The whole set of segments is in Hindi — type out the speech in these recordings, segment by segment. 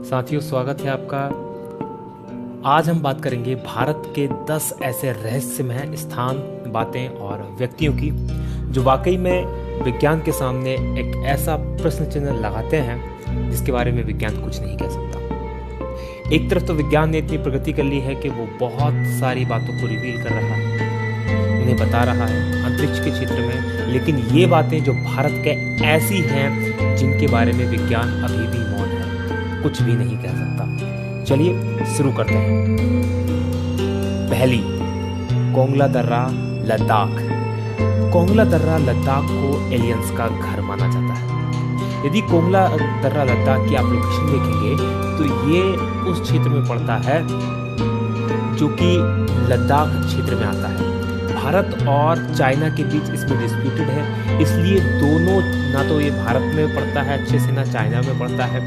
साथियों, स्वागत है आपका। आज हम बात करेंगे भारत के 10 ऐसे रहस्यमय स्थान, बातें और व्यक्तियों की जो वाकई में विज्ञान के सामने एक ऐसा प्रश्न चिन्ह लगाते हैं जिसके बारे में विज्ञान कुछ नहीं कह सकता। एक तरफ तो विज्ञान ने इतनी प्रगति कर ली है कि वो बहुत सारी बातों को रिवील कर रहा है, उन्हें बता रहा है अंतरिक्ष के क्षेत्र में, लेकिन ये बातें जो भारत के ऐसी हैं जिनके बारे में विज्ञान अभी भी मौन है, कुछ भी नहीं कह सकता। चलिए शुरू करते हैं। पहली, कोंगला दर्रा, लद्दाख। कोंगला दर्रा लद्दाख को एलियंस का घर माना जाता है। यदि कोंगला दर्रा लद्दाख की आप लोकेशन देखेंगे तो ये उस क्षेत्र में पड़ता है जो कि लद्दाख क्षेत्र में आता है। भारत और चाइना के बीच इसमें डिस्प्यूटेड है, इसलिए दोनों, ना तो ये भारत में पड़ता है अच्छे से, ना चाइना में पड़ता है,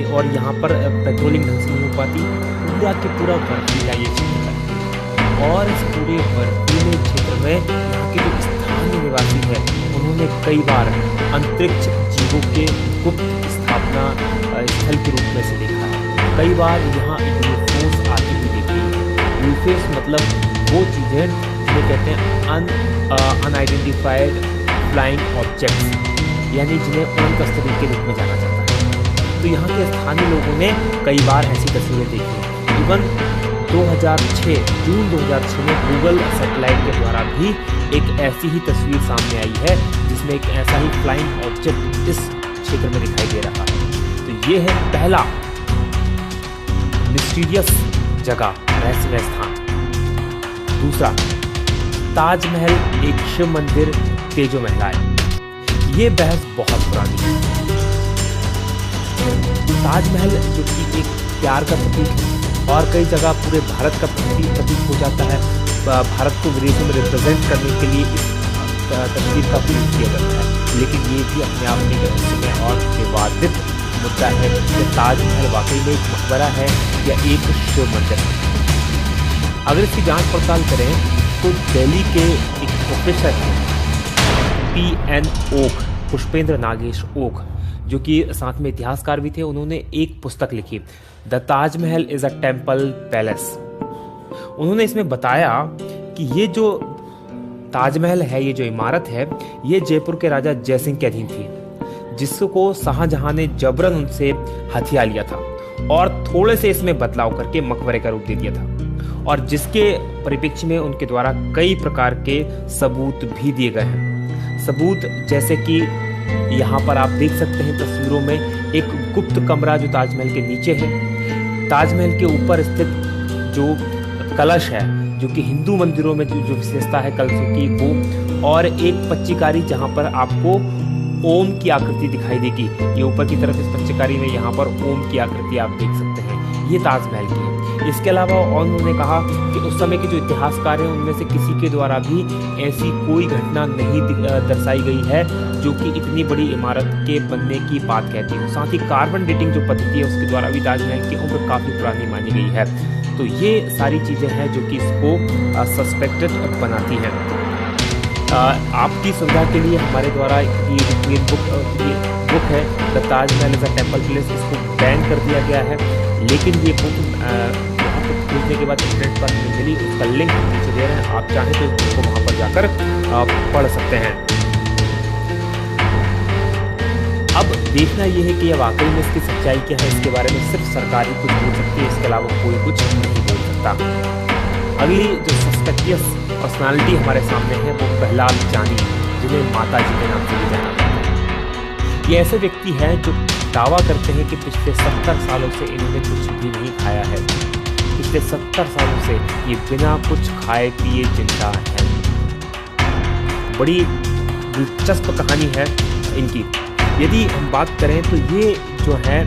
और यहाँ पर पेट्रोलिंग ढंग से नहीं हो पाती। पूरा के पूरा बर्फीला ये क्षेत्र है और इस पूरे बर्फीले क्षेत्र में यहाँ के जो स्थानीय निवासी है उन्होंने कई बार अंतरिक्ष जीवों के गुप्त स्थापना स्थल के रूप में से देखा है। कई बार यहाँ यूएफओस आती हुई देखी है। यूएफओस मतलब वो चीज़ें कहते हैं अनआइडेंटिफाइड फ्लाइंग ऑब्जेक्ट्स, यानी जिन्हें अनकस्तरी के रूप में जाना जाता है। तो यहाँ के स्थानीय लोगों ने कई बार ऐसी तस्वीरें देखी। इवन 2006 जून 2006 में गूगल सैटेलाइट के द्वारा भी एक ऐसी ही तस्वीर सामने आई है जिसमें एक ऐसा ही फ्लाइंग ऑब्जेक्ट इस क्षेत्र में दिखाई दे रहा है। तो ये है पहला मिस्टीरियस जगह, रहस्यमय स्थान। दूसरा, ताजमहल एक शिव मंदिर, तेजो महलाए। ये बहस बहुत पुरानी है। ताजमहल जो कि एक प्यार का प्रतीक है और कई जगह पूरे भारत का प्रतीक हो जाता है। भारत को विदेशों में रिप्रेजेंट करने के लिए इस तस्वीर का प्रयोग किया जाता है, लेकिन ये भी अपने आप में रहस्यमय और विवादित मुद्दा है कि ताजमहल वाकई में एक मकबरा है या एक शिव मंदिर है। अगर इसकी जांच पड़ताल करें तो दिल्ली के एक प्रोफेसर हैं P.N. Okay, Pushpendra Nagesh okay, जो कि साथ में इतिहासकार भी थे, उन्होंने एक पुस्तक लिखी, the Taj Mahal is a temple palace. उन्होंने इसमें बताया कि ये जो ताजमहल है, ये जो इमारत है, ये जयपुर के राजा जयसिंह के अधीन थी, जिसको शाहजहां ने जबरन उनसे हथिया लिया था और थोड़े से इसमें बदलाव करके मकबरे का रूप दे दिया था, और जिसके परिप्रेक्ष्य में उनके द्वारा कई प्रकार के सबूत भी दिए गए हैं। सबूत जैसे कि यहाँ पर आप देख सकते हैं तस्वीरों में एक गुप्त कमरा जो ताजमहल के नीचे है। ताजमहल के ऊपर स्थित जो कलश है, जो कि हिंदू मंदिरों में जो विशेषता है कलशों की, वो, और एक पच्चीकारी जहाँ पर आपको ओम की आकृति दिखाई देगी। ये ऊपर की तरफ इस पच्चीकारी में यहाँ पर ओम की आकृति आप देख सकते हैं, ये ताजमहल की है। इसके अलावा और उन्होंने कहा कि उस समय के जो इतिहासकार हैं उनमें से किसी के द्वारा भी ऐसी कोई घटना नहीं दर्शाई गई है जो कि इतनी बड़ी इमारत के बनने की बात कहती है। साथ ही कार्बन डेटिंग जो पद्धति है उसके द्वारा भी ताजमहल की उम्र काफ़ी पुरानी मानी गई है। तो ये सारी चीज़ें हैं जो कि इसको सस्पेक्टेड बनाती हैं। आपकी सुविधा के लिए हमारे द्वारा ये बुक है the Taj Mahal is a temple palace, इसको बैन कर दिया गया है, लेकिन ये बुक खरीदने के बाद इंटरनेट पर मिली, उसका लिंक नीचे दे रहे हैं, आप चाहें तो इसको वहाँ पर जाकर पढ़ सकते हैं। अब देखना यह है कि यह वाकई में इसकी सच्चाई क्या है। इसके बारे में सिर्फ सरकार ही कुछ बोल सकती है, इसके अलावा कोई कुछ नहीं बोल सकता। अगली जो सस्पेक्टियस पर्सनालिटी हमारे सामने है वो प्रहलाद जानी, जिन्हें माता जी के नाम से भी जाना जाता है। ये ऐसे व्यक्ति हैं जो दावा करते हैं कि पिछले 70 सालों से इन्होंने कुछ भी नहीं खाया है। पिछले 70 सालों से ये बिना कुछ खाए पिए जिंदा है। बड़ी दिलचस्प कहानी है इनकी। यदि हम बात करें तो ये जो है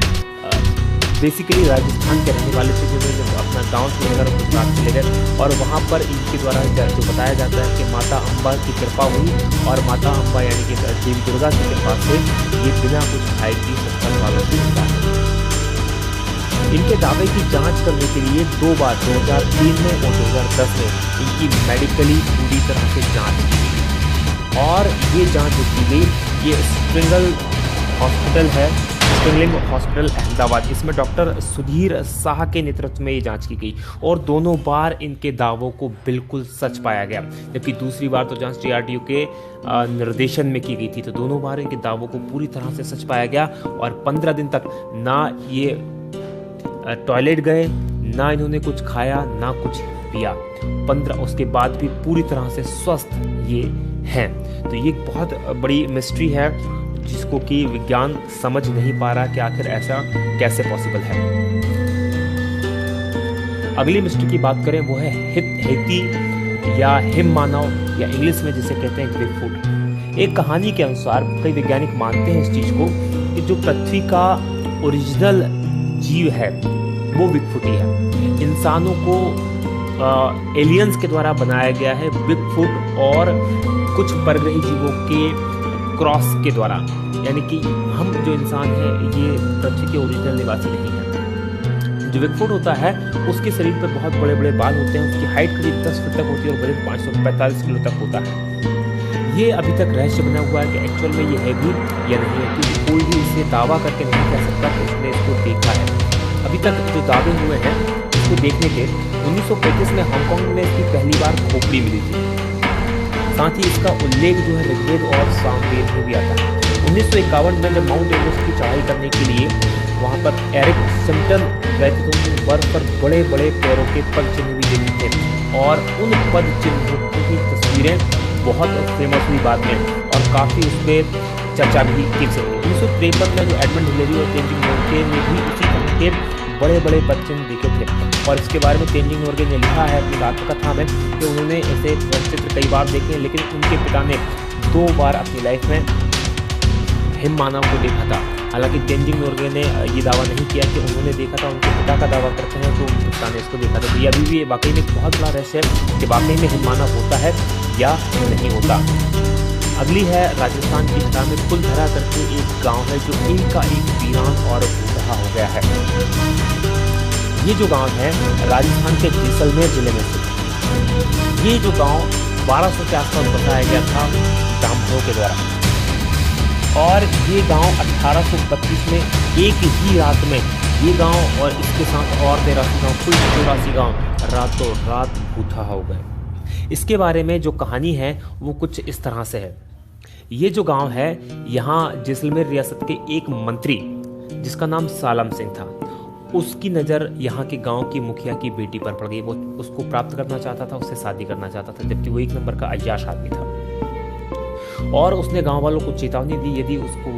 बेसिकली राजस्थान के रहने वाले थे, जिन्होंने अपना गांव से लेकर गुजरात चले गए और वहाँ पर इनके द्वारा जो बताया जाता है कि माता अम्बा की कृपा हुई और माता अम्बा यानी कि देवी दुर्गा की कृपा से ये बिना कुछ खाए की 70 सालों से जिंदा है। इनके दावे की जांच करने के लिए 2 बार 2003 में और 2010 में इनकी मेडिकली पूरी तरह से जांच की गई और ये जांच जो की गई, ये स्प्रिंगल हॉस्पिटल है स्टिंगलिंग हॉस्पिटल अहमदाबाद, इसमें डॉक्टर सुधीर शाह के नेतृत्व में ये जांच की गई और दोनों बार इनके दावों को बिल्कुल सच पाया गया। जबकि दूसरी बार तो जांच DRDO के निर्देशन में की गई थी, तो दोनों बार इनके दावों को पूरी तरह से सच पाया गया और 15 दिन तक ना ये टॉयलेट गए, ना इन्होंने कुछ खाया, ना कुछ पिया। 15 उसके बाद भी पूरी तरह से स्वस्थ ये हैं। तो ये एक बहुत बड़ी मिस्ट्री है जिसको कि विज्ञान समझ नहीं पा रहा कि आखिर ऐसा कैसे पॉसिबल है। अगली मिस्ट्री की बात करें वो है हेती या हिम मानव या इंग्लिश में जिसे कहते हैं बिगफुट। एक कहानी के अनुसार कई वैज्ञानिक मानते हैं इस चीज को कि जो पृथ्वी का ओरिजिनल जीव है वो बिगफुट ही है। इंसानों को एलियंस के द्वारा बनाया गया है बिगफुट और कुछ परग्रही जीवों के क्रॉस के द्वारा, यानी कि हम जो इंसान है ये पृथ्वी के ओरिजिनल निवासी नहीं है। जो बिगफुट होता है उसके शरीर पर बहुत बड़े बड़े बाल होते हैं, उसकी हाइट करीब 10 फीट तक होती है और करीब 545 किलो तक होता है। ये अभी तक रहस्य बना हुआ है कि एक्चुअल में ये है भी या नहीं है, क्योंकि कोई भी इसे दावा करके नहीं कह सकता कि उसने इसको देखा है। अभी तक जो दावे हुए हैं इसको देखने के 1935 में हांगकांग में इसकी पहली बार खोपड़ी मिली थी। साथ ही इसका उल्लेख जो है ऋग्वेद और सामवेद में भी आता है। 1951 में जब माउंट एवरेस्ट की चढ़ाई करने के लिए वहाँ पर एरिक सिम्पटन गए थे तो उन्होंने बर्फ पर बड़े बड़े पैरों के पद चिन्ह भी देखे थे और उन पद चिन्हों की तस्वीरें बहुत फेमस हुई बाद में और काफ़ी उस पर चर्चा भी की गई। 1953 में जो एडमंड हिलेरी और तेंजिंग नोर्गे ने भी उसी तरह के बड़े बड़े पद चिन्ह देखे थे और इसके बारे में तेंजिंग नोर्गे ने लिखा है अपनी आत्मकथा में कि उन्होंने ऐसे चित्र कई बार देखे हैं, लेकिन उनके पिता ने 2 बार अपनी लाइफ में हिम मानव को देखा था। हालांकि तेंजिंग नोर्गे ने ये दावा नहीं किया कि उन्होंने देखा था, उनके पिता का दावा करते हैं तो उनके पिता ने इसको देखा था। तो ये अभी भी वाकई में बहुत बड़ा रहस्य है कि वाकई में हिम मानव होता है या नहीं होता। अगली है राजस्थान की घटा में कुलधरा करके एक गांव है जो एक का एक वीरान और भूतहा हो गया है। ये जो गांव है राजस्थान के जैसलमेर जिले में स्थित है। ये जो गांव 1200 के आसपास बसाया गया था ब्राह्मणों के द्वारा और ये गांव 1832 में एक ही रात में ये गांव और इसके साथ और 83 गांव, कुल 84 गांव रातों रात भूतहा हो गए। इसके बारे में जो कहानी है वो कुछ इस तरह से है। ये जो गांव है यहाँ जैसलमेर रियासत के एक मंत्री जिसका नाम सालम सिंह था, उसकी नज़र यहाँ के गांव की मुखिया की बेटी पर पड़ गई। वो उसको प्राप्त करना चाहता था, उससे शादी करना चाहता था, जबकि वो 1 नंबर का अय्याश आदमी था और उसने गांव वालों को चेतावनी दी यदि उसको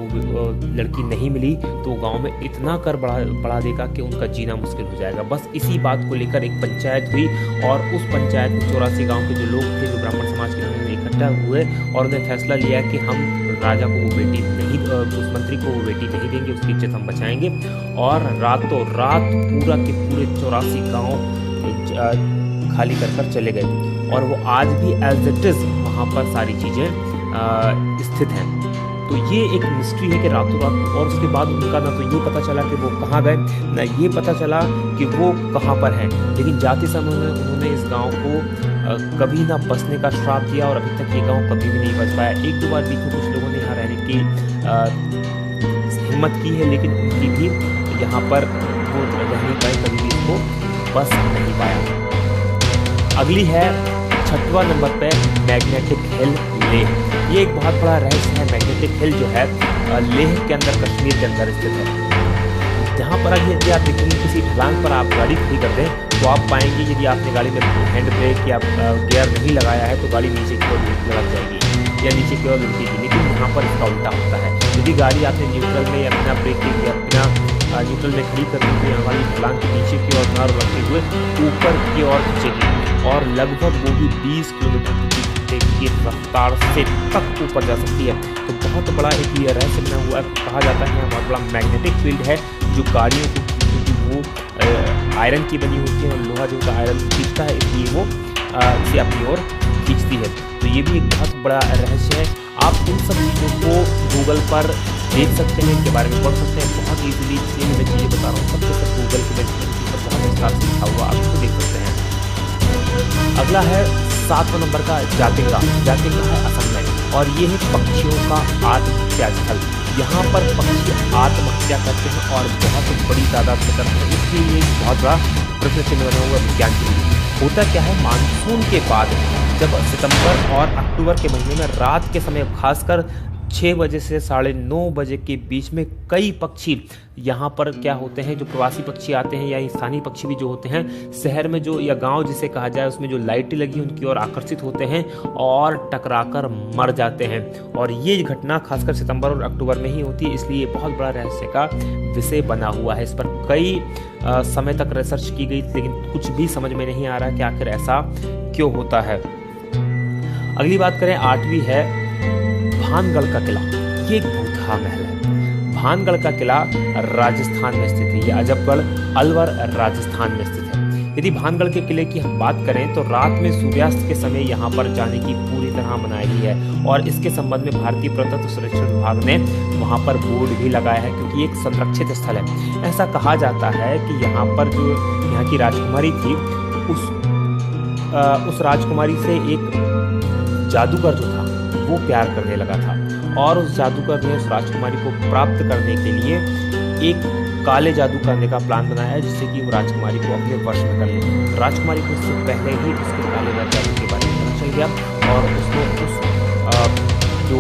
लड़की नहीं मिली तो गांव में इतना कर बढ़ा देगा कि उनका जीना मुश्किल हो जाएगा। बस इसी बात को लेकर एक पंचायत हुई और उस पंचायत में 84 गांव के जो लोग थे, जो ब्राह्मण समाज के लोग इकट्ठा हुए और उन्हें फैसला लिया कि हम राजा को वो बेटी नहीं, उस मंत्री को वो बेटी नहीं देंगे, उसकी इज्जत हम बचाएंगे। और रातों रात पूरा के पूरे 84 गाँव खाली कर चले गए और वो आज भी एज इट इज वहाँ पर सारी चीज़ें स्थित हैं। तो ये एक मिस्ट्री है कि रातों रात और उसके बाद उनका ना तो ये पता चला कि वो कहाँ गए, ना ये पता चला कि वो कहाँ पर हैं, लेकिन जाते समय उन्होंने इस गांव को कभी ना बसने का श्राप दिया और अभी तक ये गांव कभी भी नहीं बस पाया। 1-2 बार बीच में कुछ लोगों ने यहाँ रहने की हिम्मत की है, लेकिन उनकी भी यहाँ पर वो रह नहीं पाए, कभी भी इसको बस नहीं पाया। अगली है 6वां नंबर पे मैग्नेटिक हिल लेह। ये एक बहुत बड़ा रहस्य है। मैग्नेटिक हिल जो है लेह के अंदर, कश्मीर के अंदर स्थित है। जहाँ पर यदि आप देखेंगे किसी ढलान पर आप गाड़ी खड़ी कर दें तो आप पाएंगे यदि आपने गाड़ी में हैंड ब्रेक या गियर नहीं लगाया है तो गाड़ी नीचे की ओर लग जाएगी या नीचे की ओर लुढ़केगी, लेकिन यहाँ पर इसका उल्टा होता है। यदि गाड़ी आपने न्यूट्रल में या बिना ब्रेक के या बिना न्यूट्रल में खड़ी कर दी तो यहाँ वाली ढलान के नीचे की ओर न रखते हुए ऊपर की ओर खींचेगी और लगभग वो भी 20 किलोमीटर की रफ्तार से तक ऊपर जा सकती है। तो बहुत बड़ा एक ये रहस्य बना हुआ कहा जाता है, बहुत बड़ा मैग्नेटिक फील्ड है जो गाड़ियों को, क्योंकि वो आयरन की बनी होती है और लोहा जो का आयरन खींचता है इसलिए वो इसे अपनी ओर खींचती है। तो ये भी एक बहुत बड़ा रहस्य है। आप इन सब चीज़ों को गूगल पर देख सकते हैं, इनके बारे में पढ़ सकते हैं बहुत ईजिली। इसलिए मैं चीज़ें बता रहा हूँ, सबके सब गूगल के पर बहुत विस्तार से लिखा हुआ आप इसको देख सकते हैं। अगला है 7वां नंबर का जातिंगा। जातिंगा है असम में और ये है पक्षियों का आत्महत्या स्थल। यहाँ पर पक्षी आत्महत्या करते हैं और बहुत बड़ी तादाद में करते हैं। इसलिए ये बहुत बड़ा प्रश्न चिन्ह बना हुआ विज्ञान के लिए। होता क्या है, मानसून के बाद जब सितंबर और अक्टूबर के महीने में रात के समय खासकर 6 बजे से 9:30 बजे के बीच में कई पक्षी यहाँ पर क्या होते हैं, जो प्रवासी पक्षी आते हैं या स्थानीय पक्षी भी जो होते हैं, शहर में जो या गांव जिसे कहा जाए उसमें जो लाइटें लगी उनकी ओर आकर्षित होते हैं और टकराकर मर जाते हैं। और ये घटना खासकर सितंबर और अक्टूबर में ही होती है, इसलिए बहुत बड़ा रहस्य का विषय बना हुआ है। इस पर कई समय तक रिसर्च की गई, लेकिन कुछ भी समझ में नहीं आ रहा कि आखिर ऐसा क्यों होता है। अगली बात करें, 8वीं है भानगढ़ का किला। ये एक भूतहा महल है। भानगढ़ का किला राजस्थान में स्थित है। यह अजबगढ़ अलवर राजस्थान में स्थित है। यदि भानगढ़ के किले की हम बात करें तो रात में सूर्यास्त के समय यहाँ पर जाने की पूरी तरह मनाही है और इसके संबंध में भारतीय पुरातत्व सर्वेक्षण विभाग ने वहाँ पर बोर्ड भी लगाया है, क्योंकि एक संरक्षित स्थल है। ऐसा कहा जाता है कि यहाँ पर जो यहाँ की राजकुमारी थी, उस राजकुमारी से एक जादूगर जो था वो प्यार करने लगा था और उस जादूगर ने उस राजकुमारी को प्राप्त करने के लिए एक काले जादू करने का प्लान बनाया, जिससे कि वो राजकुमारी को अपने वश में कर ले। राजकुमारी को उससे पहले ही उसके काले जादू के बारे में पता चल गया और उसने उस जो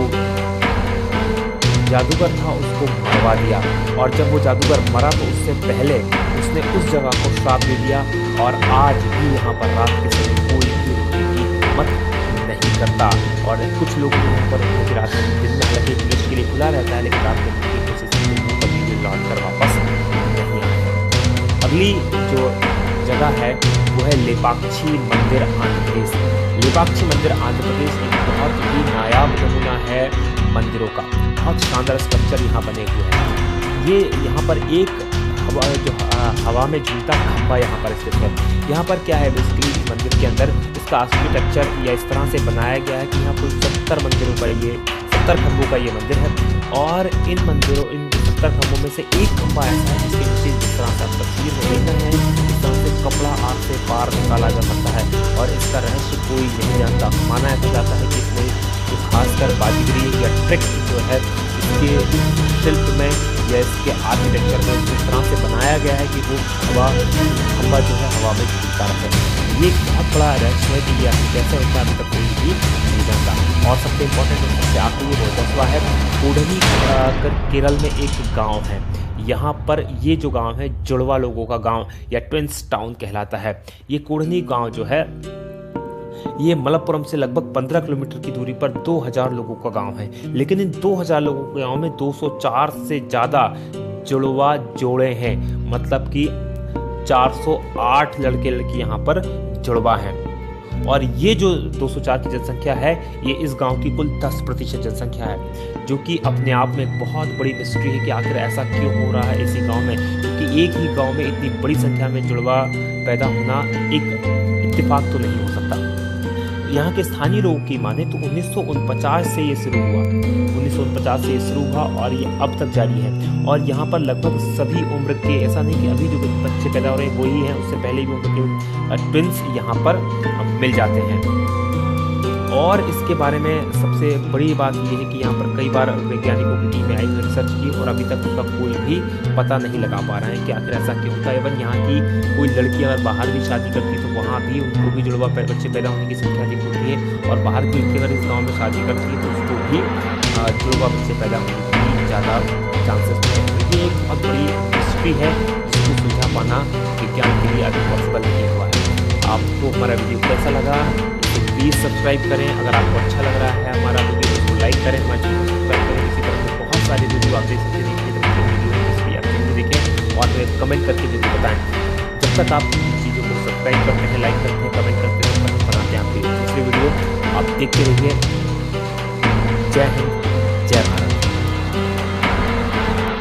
जादूगर था उसको मरवा दिया। और जब वो जादूगर मरा तो उससे पहले उसने उस जगह को श्राप दे दिया और आज भी यहाँ पर रात के समय कोई भी रुकने की हिम्मत नहीं करता। और कुछ लोग यहाँ पर रात में दिन में हालांकि पुलिस के लिए खुला रहता है, लेकिन रात में की कोशिश कभी भी लौट कर वापस नहीं आए। अगली जो जगह है वो है लेपाक्षी मंदिर आंध्र प्रदेश। लेपाक्षी मंदिर आंध्र प्रदेश एक बहुत ही नायाब नमूना है मंदिरों का। बहुत शानदार स्ट्रक्चर यहाँ बने हुए हैं। ये यहाँ पर एक हवा में झूलता खंभा यहाँ पर स्थित है। यहाँ पर क्या है, बेसिकली इस मंदिर के अंदर इसका आर्किटेक्चर या इस तरह से बनाया गया है कि यहाँ कुल 70 मंदिरों का 70 खंभों का ये मंदिर है और इन 70 खंभों में से एक खंभा ऐसा है जिसके नीचे जिस तरह से आप तस्वीर में देख रहे हैं, इस तरह से कपड़ा आग से पार निकाला जा सकता है और इसका रहस्य कोई नहीं जानता। माना ऐसा जाता है कि इसमें जो खासकर बाजीगरी या ट्रिक जो है इसके शिल्प में या इसके आर्किटेक्चर में जिस तरह से बनाया गया है कि वो खंभा जो है हवा में झूलता रहे। ये एक बहुत बड़ा रहस्य है कि ये कैसे होता है, अभी तक कोई भी नहीं जानता। और सबसे इम्पोर्टेंट और सबसे आखिरी वो 10वां है कोडनी। केरल में एक गांव है, यहाँ पर ये जो गांव है जुड़वा लोगों का गांव या ट्विंस टाउन कहलाता है। ये कोडनी गांव जो है ये मलप्पुरम से लगभग 15 किलोमीटर की दूरी पर 2000 लोगों का गांव है, लेकिन इन 2000 लोगों के गांव में 204 से ज़्यादा जुड़वा जोड़े हैं, मतलब कि 408 लड़के लड़की यहाँ पर जुड़वा हैं। और ये जो 204 की जनसंख्या है ये इस गांव की कुल 10% जनसंख्या है, जो कि अपने आप में एक बहुत बड़ी मिस्ट्री है कि आखिर ऐसा क्यों हो रहा है इसी गांव में, क्योंकि एक ही गांव में इतनी बड़ी संख्या में जुड़वा पैदा होना एक इत्तेफाक तो नहीं हो सकता। यहाँ के स्थानीय लोगों की माने तो 1949 से ये शुरू हुआ, 1949 से ये शुरू हुआ और ये अब तक जारी है। और यहाँ पर लगभग सभी उम्र के, ऐसा नहीं कि अभी जो बच्चे पैदा हो रहे हैं वही हैं, उससे पहले भी उम्र के ट्विंस यहाँ पर मिल जाते हैं। और इसके बारे में सबसे बड़ी बात यह है कि यहाँ पर कई बार वैज्ञानिकों की टीमें आई रिसर्च की और अभी तक उसका कोई भी पता नहीं लगा पा रहे हैं कि आखिर ऐसा क्यों होता है। इवन यहाँ की कोई लड़की अगर बाहर भी शादी करती तो वहाँ भी उनको भी जुड़वा बच्चे पैदा होने की संख्या अधिक होती है और बाहर की लड़की अगर इस गाँव में शादी करती है तो उसको भी जुड़वा बच्चे पैदा होने की ज़्यादा चांसेस होते हैं। ये एक बहुत बड़ी हिस्ट्री है जिसको सुलझा पाना विज्ञान के लिए अभी पॉसिबल नहीं हुआ है। आपको हमारा वीडियो कैसा लगा प्लीज़ सब्सक्राइब करें। अगर आपको अच्छा लग रहा है हमारा वीडियो तो लाइक करें, हमारे चैनल को सब्सक्राइब करें। इसी तरह से बहुत सारी वीडियो आप देख सकते हैं, वीडियो जिसकी आप जरूर देखें और हमें कमेंट करके जरूर बताएं। जब तक आप इन चीज़ों को सब्सक्राइब करते हैं, लाइक करते हैं, कमेंट करते हैं, बनाते हैं आपकी दूसरी वीडियो आप देखते रहिए। जय हिंद।